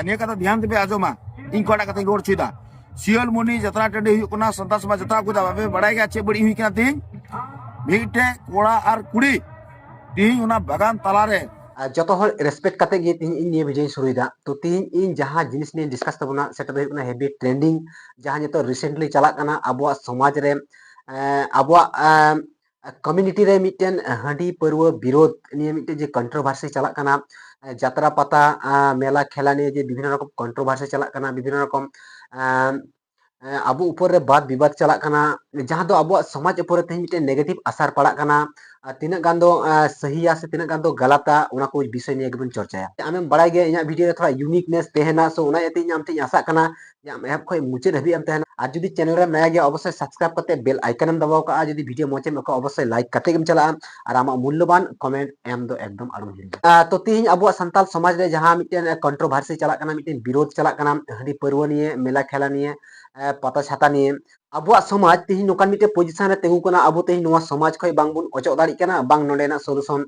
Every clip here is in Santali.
निया कथा ध्यान देबे आजोमा इन कोटा कथा रोड छुदा सियल मुनि जत्रा टंडी हुई कोना संता समाज जत्रा को दाबे बड़ाई गा चे बड़ी हुई कना तीन मिटे कोड़ा और कुड़ी तीन उना बागान तला रे जो रेस्पेक्ट करते गे तीन इन ये वीडियो शुरुदा तो तीन इन जहां जिनिस ने डिस्कस तबना सेटा दो हुकना हेवी ट्रेंडिंग जहां नितो रिसेंटली चला कना अबवा समाज रे अबवा कम्युनिटी रे मिटेन हांडी परव विरोध निये मिटे जे कंट्रोवर्सी चला कना जात्रा पाता मेला खेला निये जे विभिन्न रकम कंट्रोवर्सी चला कना विभिन्न रकम अबो ऊपर रे बात विवाद चला कना जहां दो अबो समाज ऊपर ते मिटे नेगेटिव असर पड़ा कना तीना गान दो सही या से तीना गान दो गलता उना को विषय निये गेबन चर्चाया आमें बड़ाई गे इना वीडियो रे थोड़ा यूनिकनेस तेहना सो उना एते आम ते आशा कना जे आम एप खय मुचे हबी आम तेहना आ जदी चैनल रे नया गया अवश्य सब्सक्राइब करते बेल आइकन दबाव का जदी वीडियो मोचे मको अवश्य लाइक करते गेम चला और आमा मूल्यवान कमेंट एम दो एकदम आलम हिरिया तो तीन अबो संताल समाज रे जहां मिटे कंट्रोवर्सी चला कना मिटे विरोध चला कना हडी परव निये मेला खेला निये पता छाता निये अब समाज तीन नोकान मिटे पोजिशन रे तेगु कना अब तीन नोआ समाज खय बांग बुन अचो दाड़ी कना बांग नोडेना सोल्यूशन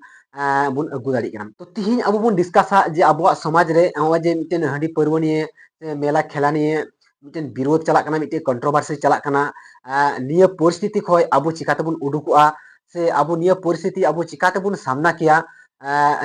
बुन अगु दाड़ी कना तो तीन अब बुन डिस्कसा जे अब समाज रे हो जे मिटे हडी परव निये मेला खेला निये मिटे विरोध चला कना मिटे कंट्रोवर्सी चला कना निये परिस्थिति खय अब चिकाते बुन उडुकुआ से अब निये परिस्थिति अब चिकाते बुन सामना किया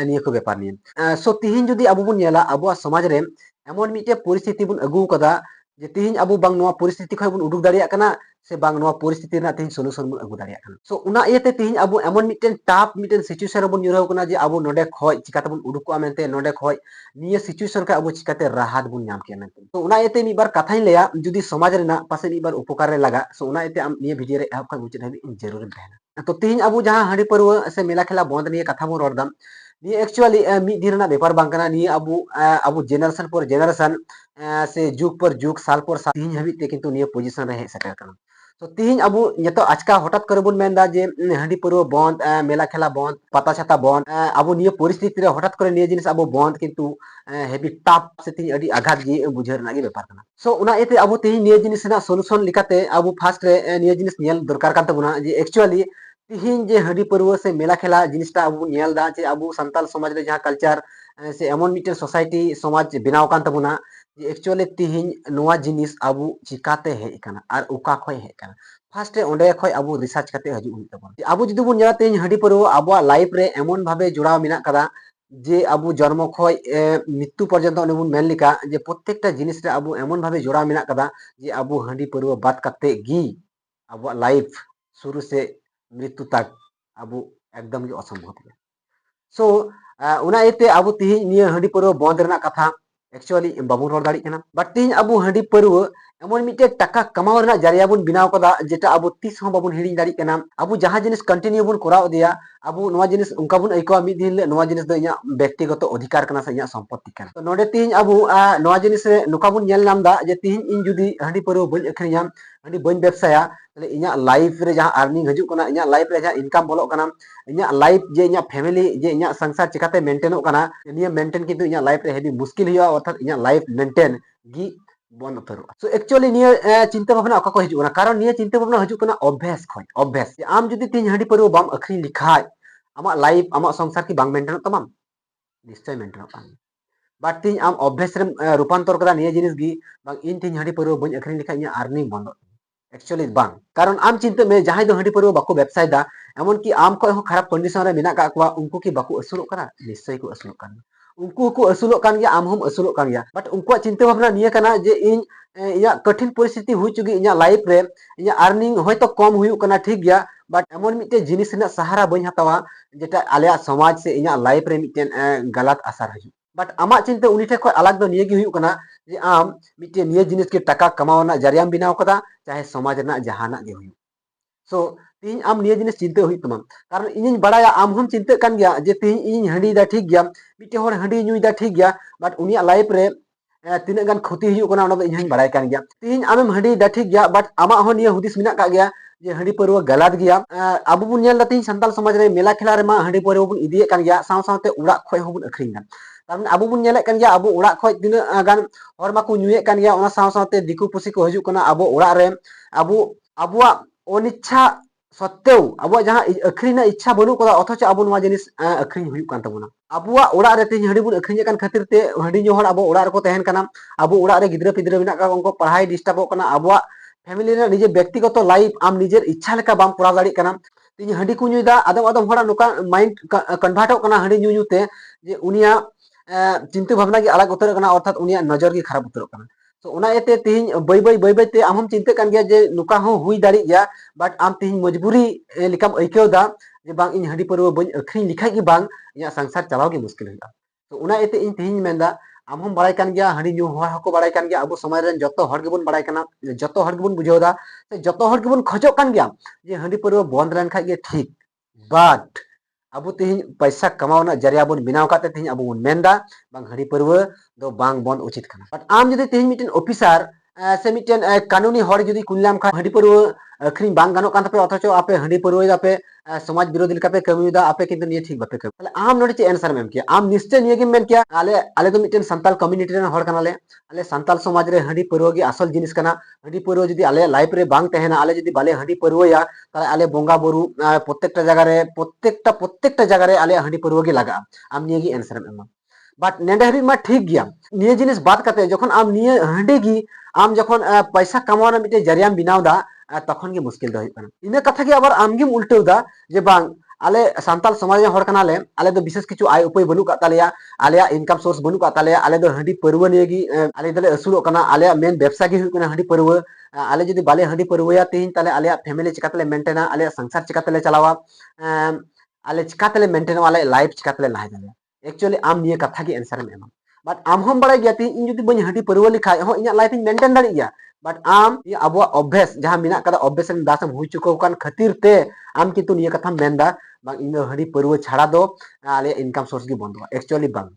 निये को व्यापार निये सो तीन जदी अब बुन नेला अब समाज रे एमन मिटे परिस्थिति बुन अगु कदा जे तीन अब बांग नोआ परिस्थिति खय बुन उडुक दाड़िया कना से बांग नोआ परिस्थिति ना तीन सोल्यूशन बुन अगु दाड़िया कना सो उना एते तीन अब एमन मिटेन टाप मिटेन सिचुएशन बुन न्यूरव कना जे अब नोडे खय चिकाते बुन उडुकुआ मेनते नोडे खय निये सिचुएशन का अब चिकाते राहत बुन नाम किया मेनते तो उना एते मी बार कथाई लेया जदी समाज रेना पासे मी बार उपकार रे लगा सो उना एते आम निये वीडियो रे एप खय मुचे हबी जरूर तहना तो तीन अब जहां हडी परव से मेला खेला बंद निये कथा बुन रॉडदाम निये एक्चुअली मी दिन ना व्यापार बांग कना निये अब जेनरेशन पर जेनरेशन से जुग पर जुग साल पर साल तीन हबी ते किंतु निये पोजीशन रे हे सटर कना तो तीन अब नितो आजका हठात करे बुन मेनदा जे हडी परव बंद मेला खेला बंद पता छाता बंद अब निये परिस्थिति रे हठात करे निये जिनिस अब बंद किंतु हेबी टाप से तीन अडी आघात गे बुझर ना गे व्यापार कना सो उना एते अब तीन निये जिनिस ना सोल्यूशन लिकाते अब फास्ट रे निये जिनिस नियल दरकार कान तबुना जे एक्चुअली तीन जे हडी परव से मेला खेला जिनिसटा अब नियल दा जे अब संताल समाज रे जहां कल्चर से एमन मिटे सोसाइटी समाज बेनाव कान तबुना एक्चुअली तीन नोआ जिनिस अब चिकाते हे कना और उका खय हे कना फास्ट रे ओंडे खय अब रिसर्च करते हजू हुई तबन अब जदी बुन नेला तीन हडी परव अब लाइफ रे एमन भाबे जुड़ाव मिना कदा जे अब जन्म खय मृत्यु पर्यंत ओने बुन मेन लिका जे प्रत्येकटा जिनिस रे अब एमन भाबे जुड़ाव मिना कदा जे अब हडी परव बात करते गी अब लाइफ शुरू से मृत्यु तक अब एकदम गे असंभव है सो उना एते अब तीन निये हडी परव बंद रेना कथा एक्चुअली बाबू रोड दाड़ी कना बट तीन अब हडी परव एमन मिटे टाका कमाव रेना जरिया बुन बिनाव कदा जेटा अब तीस हो बाबुन हिड़ी दाड़ी कना अब जहां जिनिस कंटिन्यू बुन कराव दिया अब नोआ जिनिस उनका बुन आइकवा मिद दिन ले नोआ जिनिस दो इया व्यक्तिगत अधिकार कना से इया संपत्ति कना तो नोडे तीन अब नोआ जिनिस रे नुका बुन नेल नाम दा जे तीन इन जुदी हडी परव बन अखरिया हडी बन व्यवसाया तले इया लाइफ रे जहां अर्निंग हजू कना इया लाइफ रे जहां इनकम बोलो कना इया लाइफ जे इया फैमिली जे इया संसार चिकाते मेंटेनो कना निया मेंटेन किंतु इया लाइफ रे हेबी मुश्किल हिया अर्थात इया लाइफ मेंटेन गी बंद उतरो सो एक्चुअली निया चिंता भावना अका को हिजुना कारण निया चिंता भावना हजू कना अभ्यास खय अभ्यास आम जुदी तीन हडी परव बाम अखरी लिखाय आमा लाइफ आमा संसार की बांग मेंटेन तमाम निश्चय मेंटेन पान बट तीन आम अभ्यास रे रूपांतर करा निया जिनिस गी बांग इन तीन हडी परव बन अखरी लिखाय इया अर्निंग बंद एक्चुअली बांग कारण आम चिंता में जहां दो हडी परव बाको व्यवसाय दा एमन की आम खय हो खराब कंडीशन रे मेना का कवा उनको की बाको असुलो करा निश्चय को असुलो कना उनको को असुलो कान गया आम हम असुलो कान गया बट उनको चिंता भावना निये कना जे इन इया कठिन परिस्थिति हुई चुकी इया लाइफ रे इया अर्निंग होयतो कम हुई कना ठीक गया बट एमन मिटे जिनिस ना सहारा बइन हतावा जेटा आलिया समाज से इया लाइफ रे मिटेन गलत असर हजू बट आमा चिंता उनी ठे खय अलग दो निये गी हुई कना जे आम मिटे निये जिनिस के टाका कमावना जरिया बिनाव कदा चाहे समाज ना जहाना गे हुई सो तीन आम निये जिनिस चिंता हुई तमा कारण इनिन बड़ाया आम हम चिंता कान गया जे तीन इन हडी दा ठीक गया मिटे होर हडी नुई दा ठीक गया बट उनिया लाइफ रे तीन गान क्षति हुई कना ओना दो इन बड़ाय कान गया तीन आम हडी दा ठीक गया बट आमा हो निये हुदिस मिना का गया जे हडी परव गलत गया अब बुन नेल दा तीन संताल समाज रे मेला खेला रे मा हडी परव बुन इदिये कान गया साव सावते उड़ा खय हो बुन अखरिन दा कारण अब बुन नेले कान गया अब उड़ा खय दिन गान हर माको नुये कान गया ओना साव सावते दिकु पुसी को हजू कना अब उड़ा रे अब अबुआ अनिच्छा सत्तेव अब जहाँ अखरीना इच्छा बनू कदा अथच अब नवा जिनिस अखरीन हुयुक कान तबोना अबुआ ओड़ा रे तेज हंडी बुन अखरीन कान खातिर ते हंडी ᱧᱩ हर अब ओड़ा रे को तहन काना अब ओड़ा रे गिद्रा पिद्रा मेना का उनको पढ़ाई डिस्टर्ब काना अबुआ फैमिली रे निजे व्यक्तिगत लाइफ आम निजेर इच्छा लेका बाम कोरा दाड़ी काना तीन हंडी को ᱧᱩᱭदा आदम आदम हड़ा नुका माइंड कन्वर्ट काना हंडी ᱧᱩ ᱧᱩ ते जे उनिया चिंता भावना की अलग उतर काना अर्थात उनिया नजर की खराब उतर काना तो उना एते तीन बै ते आम हम चिंता कान गया जे नुका हो हुई दाड़ी गया बट आम तीन मजबूरी लिकाम ऐकेवदा जे बांग इन हंडी परवा बन अखरीन लिखाई की बांग या संसार चलाव की मुश्किल हुआ तो उना एते इन तीन मेंदा आम हम बड़ाई कान गया हंडी ᱧᱩ हर हको बड़ाई कान गया अब समाज रे जतो हर गेबन बड़ाई काना जतो हर गेबन बुझेवदा जतो हर गेबन खजो कान गया जे हंडी परवा बंद रेन खाई गे ठीक बट अब तीन पैसा कमावना जरिया बन बिनाव काते तीन अब बन मेंदा बांग हंडी परवा दो बांग बंद उचित खाना बट आम जदि तीन मिटन ऑफिसर से मिटन कानूनी हर जदि कुल्लाम खा हंडी परवा अखरीन बांग गानो कान तपे अथच आपे हंडी परवा दापे समाज विरोधी लेकापे कमिदा आपे किंतु निये ठीक बापे कम ताले आम नोडे चे आंसर मेम किया आम निश्चय निये गेम मेन किया आले तो मिटन संताल कम्युनिटी रे हर कानाले आले संताल समाज रे हंडी परवा की असल जिनिस काना हंडी परवा जदि आले लाइफ रे बांग तहेना आले जदि बाले हंडी परवा या ताले आले बोंगा बोरू प्रत्येकटा जगह रे आले हंडी परवा की लगा आम निये की आंसर मेम बट नेंडे हबी मा ठीक गया निये जिनिस बात करते जखन आम निये हंडी की आम जखन पैसा कमावना मिटे जरिया बिनावदा तखन के मुश्किल दो इन कथा के आबार आमगिम उल्टेवदा जे बांग आले संताल समाज हर कनाले आले दो विशेष किछु आय उपाय बनु का तालेया आलेया इनकम सोर्स बनु का तालेया आले दो हंडी परवा नियगी आले दले असुलो कना आलेया मेन व्यवसाय की हुई कना हंडी परवा आले जदि बाले हंडी परवा तीन ताले आलेया फैमिली चिकातले मेंटेना आलेया संसार चिकातले चलावा आले चिकातले मेंटेना आले लाइफ चिकातले लाहे दाले एक्चुअली आम निये कथा की आंसर में बट आम हम बड़ा गया इन जदि बन हंडी परवा लिखा हो इन लाइफ इन मेंटेन दाड़ी गया बट आम ये अब अभ्यास जहाँ मेना कदा अभ्यास दासम हुई चुको कान खातिर ते आम किंतु निये कथा मेंदा बांग इन हंडी परवा छाड़ा दो आले इनकम सोर्स की बंद एक्चुअली बांग